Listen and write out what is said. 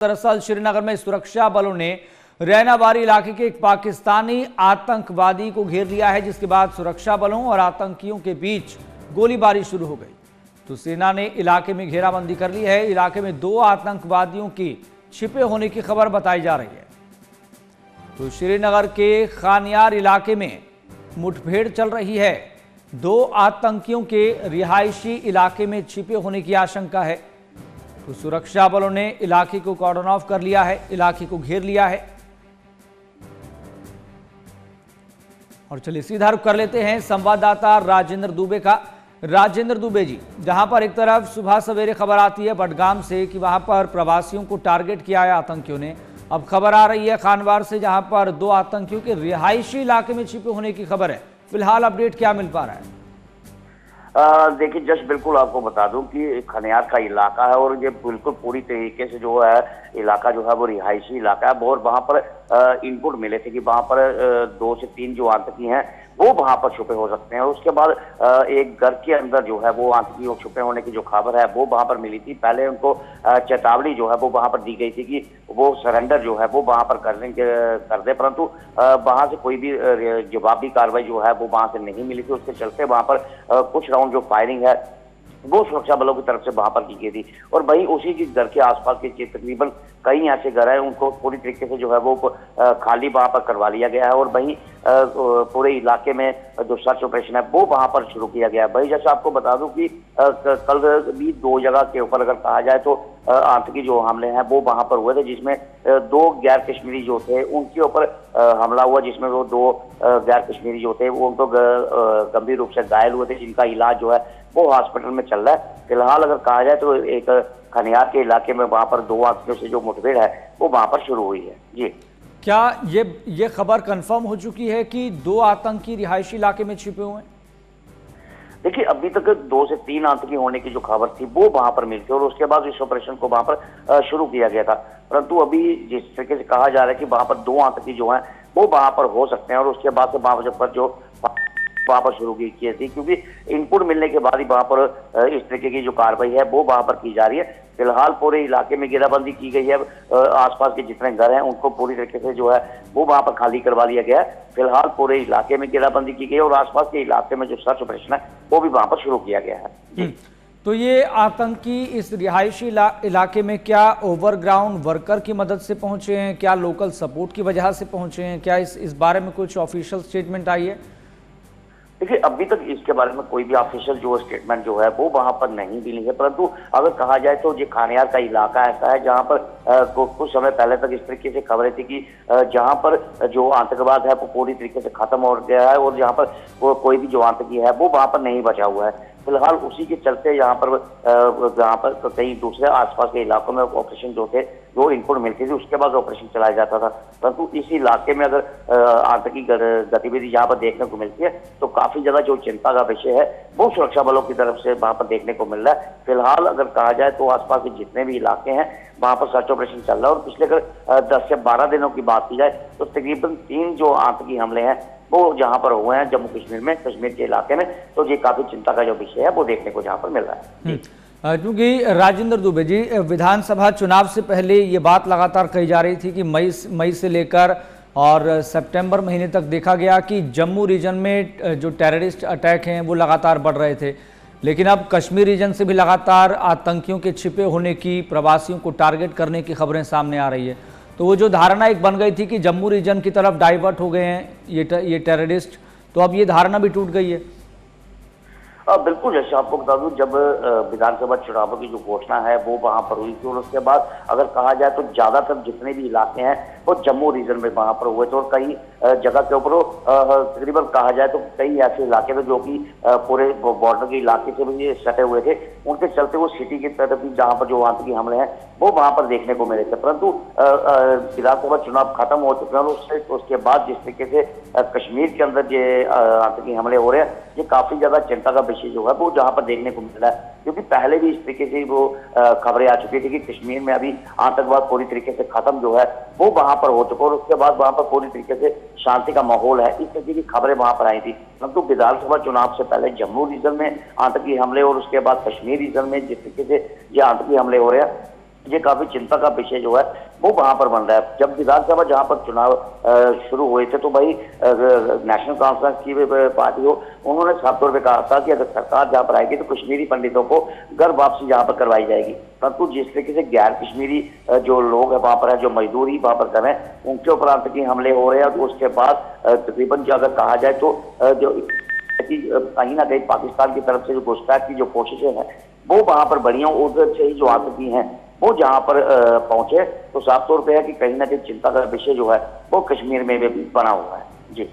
दरअसल श्रीनगर में सुरक्षा बलों ने रैनाबारी इलाके के एक पाकिस्तानी आतंकवादी को घेर लिया है, जिसके बाद सुरक्षा बलों और आतंकियों के बीच गोलीबारी शुरू हो गई। तो सेना ने इलाके में घेराबंदी कर ली है। इलाके में 2 आतंकवादियों की छिपे होने की खबर बताई जा रही है। तो श्रीनगर के खानियार इलाके में मुठभेड़ चल रही है। 2 आतंकियों के रिहायशी इलाके में छिपे होने की आशंका है। तो सुरक्षा बलों ने इलाके को कॉर्डन ऑफ कर लिया है, इलाके को घेर लिया है। और चलिए सीधा रुख कर लेते हैं संवाददाता राजेंद्र दुबे का। राजेंद्र दुबे जी, जहां पर एक तरफ सुबह सवेरे खबर आती है बडगाम से कि वहां पर प्रवासियों को टारगेट किया है आतंकियों ने, अब खबर आ रही है खानवार से जहां पर 2 आतंकियों के रिहायशी इलाके में छिपे होने की खबर है। फिलहाल अपडेट क्या मिल पा रहा है? देखिए जस्ट बिल्कुल आपको बता दूं कि खनियार का इलाका है और ये बिल्कुल पूरी तरीके से जो है इलाका जो है वो रिहायशी इलाका है। और वहां पर इनपुट मिले थे कि वहां पर 2 से 3 जो आतंकी हैं वो वहां पर छुपे हो सकते हैं। उसके बाद एक घर के अंदर जो है वो आतंकी छुपे होने की जो खबर है वो वहां पर मिली थी। पहले उनको चेतावनी जो है वो वहां पर दी गई थी कि वो सरेंडर जो है वो वहां पर कर दे, परंतु वहां से कोई भी जवाबी कार्रवाई जो है वो वहां से नहीं मिली थी। उसके चलते वहां पर कुछ राउंड जो फायरिंग है वो सुरक्षा बलों की तरफ से वहां पर की गई थी। और वहीं उसी के घर के आसपास के तकरीबन कई ऐसे घर हैं उनको पूरी तरीके से जो है वो खाली वहां पर करवा लिया गया है। और वहीं पूरे इलाके में जो सर्च ऑपरेशन है वो वहां पर शुरू किया गया है। वही जैसे आपको बता दूं कि कल भी 2 जगह के ऊपर अगर कहा जाए तो आतंकी जो हमले हैं वो वहां पर हुए थे, जिसमें 2 गैर कश्मीरी जो थे उनके ऊपर हमला हुआ, जिसमें वो 2 गैर कश्मीरी जो थे वो उनको गंभीर रूप से घायल हुए थे, जिनका इलाज जो है वो हॉस्पिटल में चल रहा है। फिलहाल अगर कहा जाए तो एक खनियार के इलाके में वहां पर 2 आतंकियों से जो मुठभेड़ है वो वहां पर शुरू हुई है। जी, क्या ये खबर कंफर्म हो चुकी है कि 2 आतंकी रिहायशी इलाके में छिपे हुए हैं? देखिए अभी तक 2 से 3 आतंकी होने की जो खबर थी वो वहां पर मिली थी और उसके बाद इस ऑपरेशन को वहां पर शुरू किया गया था। परंतु अभी जिस तरीके से कहा जा रहा है कि वहां पर 2 आतंकी जो हैं वो वहां पर हो सकते हैं और उसके बाद से वहां पर जो वहां पर शुरू की थी, क्योंकि इनपुट मिलने के बाद ही वहां पर इस तरीके की जो कार्रवाई है वो वहां पर की जा रही है। फिलहाल पूरे इलाके में घेराबंदी की गई है। आसपास के जितने घर हैं उनको पूरी तरीके से जो है वो वहां पर खाली करवा लिया गया है। फिलहाल पूरे इलाके में घेराबंदी की गई है और आसपास के इलाके में जो सर्च ऑपरेशन है वो भी वहां पर शुरू किया गया है। तो ये आतंकी इस रिहायशी इलाके में क्या ओवरग्राउंड वर्कर की मदद से पहुंचे हैं, क्या लोकल सपोर्ट की वजह से पहुंचे हैं, क्या इस बारे में कुछ ऑफिशियल स्टेटमेंट आई है? देखिए अभी तक इसके बारे में कोई भी ऑफिशियल जो स्टेटमेंट जो है वो वहां पर नहीं मिली है। परंतु अगर कहा जाए तो ये खानियार का इलाका ऐसा है जहां पर कुछ समय पहले तक इस तरीके से खबरें थी कि जहां पर जो आतंकवाद है वो पूरी तरीके से खत्म हो गया है और जहां पर कोई भी जो आतंकी है वो वहां पर नहीं बचा हुआ है। फिलहाल उसी के चलते यहाँ पर कई दूसरे आसपास के इलाकों में ऑपरेशन जो थे वो इनपुट मिलती थी, उसके बाद ऑपरेशन चलाया जाता था। परंतु इस इलाके में अगर आतंकी गतिविधि यहाँ पर देखने को मिलती है तो काफी ज्यादा जो चिंता का विषय है वो सुरक्षा बलों की तरफ से वहां पर देखने को मिल रहा है। फिलहाल अगर कहा जाए तो आसपास के जितने भी इलाके हैं वहां पर सर्च ऑपरेशन चल रहा है और पिछले अगर 10 से 12 दिनों की बात की जाए तो तकरीबन 3 जो आतंकी हमले हैं वो जहां पर हुए हैं जम्मू कश्मीर में, कश्मीर के इलाके में, तो ये काफी चिंता का जो विषय है वो देखने को जहां पर मिल रहा है। क्योंकि राजेंद्र दुबे जी, विधानसभा चुनाव से पहले ये बात लगातार कही जा रही थी कि मई से लेकर और सितंबर महीने तक देखा गया कि जम्मू रीजन में जो टेररिस्ट अटैक हैं वो लगातार बढ़ रहे थे, लेकिन अब कश्मीर रीजन से भी लगातार आतंकियों के छिपे होने की, प्रवासियों को टारगेट करने की खबरें सामने आ रही है। तो वो जो धारणा एक बन गई थी कि जम्मू रीजन की तरफ डाइवर्ट हो गए हैं ये टेररिस्ट, तो अब ये धारणा भी टूट गई है। बिल्कुल, जैसे आपको बता दूं जब विधानसभा चुनावों की जो घोषणा है वो वहां पर हुई थी और उसके बाद अगर कहा जाए तो ज्यादातर जितने भी इलाके हैं वो जम्मू रीजन में वहां पर हुए थे और कई जगह के ऊपर तकरीबन कहा जाए तो कई ऐसे इलाके थे जो कि पूरे बॉर्डर के इलाके से भी सटे हुए थे। उनके चलते वो सिटी की तरफ भी जहां पर जो आतंकी हमले हैं वो वहां पर देखने को मिले थे। परंतु विधानसभा चुनाव खत्म हो चुके हैं और उसके बाद जिस तरीके से कश्मीर के अंदर ये आतंकी हमले हो रहे हैं ये काफी ज्यादा चिंता का विषय जो है वो जहां पर देखने को मिल रहा है, क्योंकि पहले भी इस तरीके से वो खबरें आ चुकी थी कि कश्मीर में अभी आतंकवाद पूरी तरीके से खत्म जो है वो वहां पर हो चुका और उसके बाद वहां पर पूरी तरीके से शांति का माहौल है, इस तरीके की खबरें वहां पर आई थी। परंतु विधानसभा चुनाव से पहले जम्मू रीजन में आतंकी हमले और उसके बाद कश्मीर रीजन में जिस तरीके से ये आतंकी हमले हो रहे हैं ये काफी चिंता का विषय जो है वो वहां पर बन रहा है। जब विधानसभा जहां पर चुनाव शुरू हुए थे तो भाई नेशनल कॉन्फ्रेंस की पार्टी हो, उन्होंने साफ तौर पे कहा था कि अगर सरकार जहां पर आएगी तो कश्मीरी पंडितों को घर वापसी जहां पर करवाई जाएगी। परंतु जिस तरीके से गैर कश्मीरी जो लोग है वहां पर है, जो मजदूर ही वहां पर कर रहे हैं, उनके ऊपर आतंकी हमले हो रहे हैं। तो उसके बाद तकरीबन जो अगर कहा जाए तो जो कहीं ना कहीं पाकिस्तान की तरफ से जो घुसपैठ की जो कोशिशें हैं वो वहां पर बढ़ी हैं, उधर से ही जो आतंकी हैं वो जहां पर पहुंचे, तो साफ तौर पे है कि कहीं ना कहीं चिंता का विषय जो है वो कश्मीर में भी बना हुआ है। जी।